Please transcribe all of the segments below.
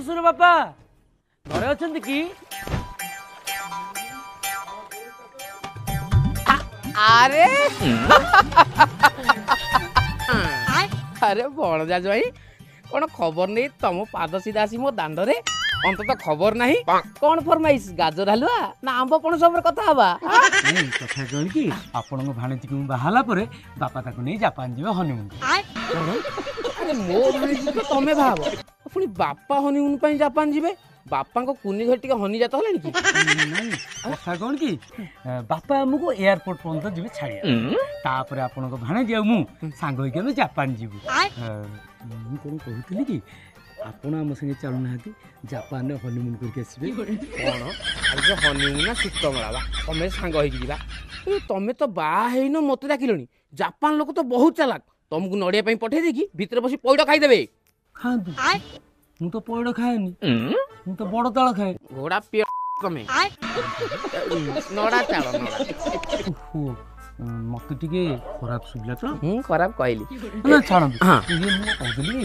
শ্বশুর বাপা ঘরে অଛନ୍ତି কি? আরে আরে বড়জা ভাই কোন খবর নেই তম পাদ সিধা আসি মো দাଣ୍ଡରେ অন্তত খবর নাই কোন ফরমাইশ গাজর হালুয়া না আম্ব পଣସ ଉପରେ কথা হবা ନାଇଁ କଥା କଣ କି ଆପଣଙ୍କ ଭାଣିଜୀକୁ ମୁଁ ବାହାହେଲା ପରେ ବାପା ତାକୁ ନେଇ ଜାପାନ ଯିବେ ହନିମୁନ। ଆରେ ମୋ ଭାଣିଜୀ ତ ତମେ ଭାବ ପୁଣି ବାପା ହନିମୁନ ପାଇଁ ଜାପାନ ଯିବେ ବାପାଙ୍କ କୁନି ଘର ଟିକେ ହନିଜାତ ହେଲାଣି କି? ନାଇଁ କଥା କଣ କି ବାପା ଆମକୁ ଏୟାରପୋର୍ଟ ପର୍ଯ୍ୟନ୍ତ ଯିବେ ଛାଡ଼ିବା ତାପରେ ଆପଣଙ୍କ ଭାଣିଜୀ ଆଉ ମୁଁ ସାଙ୍ଗ ହେଇକି ଆମେ ଜାପାନ ଯିବୁ। ମୁଁ କଣ କହୁଥିଲି କି ଆପଣ ଆମ ସାଙ୍ଗେ ଚାଲୁନାହାନ୍ତି ଜାପାନରେ ହନିମୁନ କରିକି ଆସିବେ। କଣ ଆଜି ହନିମୁନ ନା ଶୀତ ମେଳା ତମେ ସାଙ୍ଗ ହେଇକି ଯିବା ତମେ ତ ବାହା ହେଇନ ମତେ ଡାକିଲଣି ଜାପାନ ଲୋକ ତ ବହୁତ ଚାଲାକ ତମକୁ ନଡିଆ ପାଇଁ ପଠେଇ ଦେଇକି ଭିତରେ ବସି ପଇଡ ଖାଇଦେବେ। ଖାଆନ୍ତୁ ମୁଁ ତ ପଇଡ ଖାଏନି ମୁଁ ତ ବଡ ତାଳ ଖାଏ। ଘୋଡା ପିଅ ତମେ ନଡା ଚାଳ ନଡା ମତେ ଟିକେ ଖରାପ ଶୁଭିଲା ତ ମୁଁ ଖରାପ କହିଲି ନା ଛାଡ଼ନ୍ତୁ ଇଏ ମୁଁ କହୁଥିଲି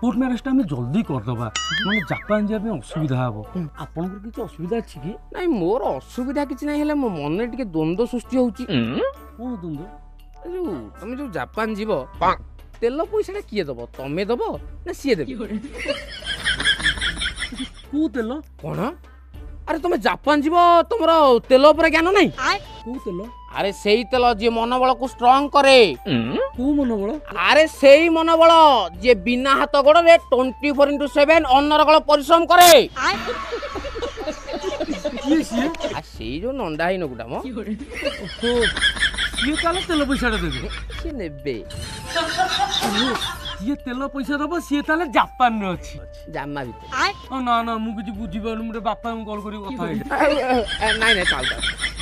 କୋର୍ଟ ମ୍ୟାରେଜଟା ଆମେ ଜଲ୍ଦି କରିଦେବା ମାନେ ଜାପାନ ଯିବା ପାଇଁ ଅସୁବିଧା ହବ। ଆପଣଙ୍କର କିଛି ଅସୁବିଧା ଅଛି କି? ନାଇଁ ମୋର ଅସୁବିଧା କିଛି ନାହିଁ ହେଲେ ମୋ ମନରେ ଟିକେ ଦ୍ୱନ୍ଦ୍ୱ ସୃଷ୍ଟି ହଉଛି। କଣ ଦ୍ୱନ୍ଦ୍ୱ? ତମେ ଯୋଉ ଜାପାନ ଯିବ ତେଲ ପଇସାଟା କିଏ ଦବ ତମେ ଦବ ନା ସିଏ ଦେବେ? କୋଉ ତେଲ? କଣ ଆରେ ତମେ ଜାପାନ ଯିବ ତମର ତେଲ ଉପରେ ଜ୍ଞାନ ନାହିଁ? କୋଉ ତେଲ? ଆରେ ସେଇ ତେଲ ଯିଏ ମନୋବଳକୁ ଷ୍ଟ୍ରଙ୍ଗ କରେ। କୋଉ ମନୋବଳ? ଆରେ ସେଇ ମନୋବଳ ଯିଏ ବିନା ହାତ ଗୋଡରେ 24/7 ଅନର୍ଗଳ ପରିଶ୍ରମ କରେ। ସେଇ ଯୋଉ ନଣ୍ଡା ହେଇ ନକୁଟା ମ ସିଏ ତାହେଲେ ତେଲ ପଇସାଟା ଦେବେ? ସିଏ ନେବେ। ସିଏ ତେଲ ପଇସା ଦବ ସିଏ ତାହେଲେ ଜାପାନରେ ଅଛି ଜାମା ଭିତରେ। ନା ନା ମୁଁ କିଛି ବୁଝିପାରୁନି ମୁଁ ବାପାଙ୍କୁ କଲ୍ କରିକି କଥା ହେଇଛି। ନାଇଁ ନାଇଁ ଚାଲ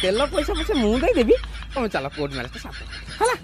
ତେଲ ପଇସା ପଛେ ମୁଁ ଦେଇଦେବି ତମେ ଚାଲ କୋର୍ଟ ମ୍ୟାରେଜଟା ସାଥ ହେଲା।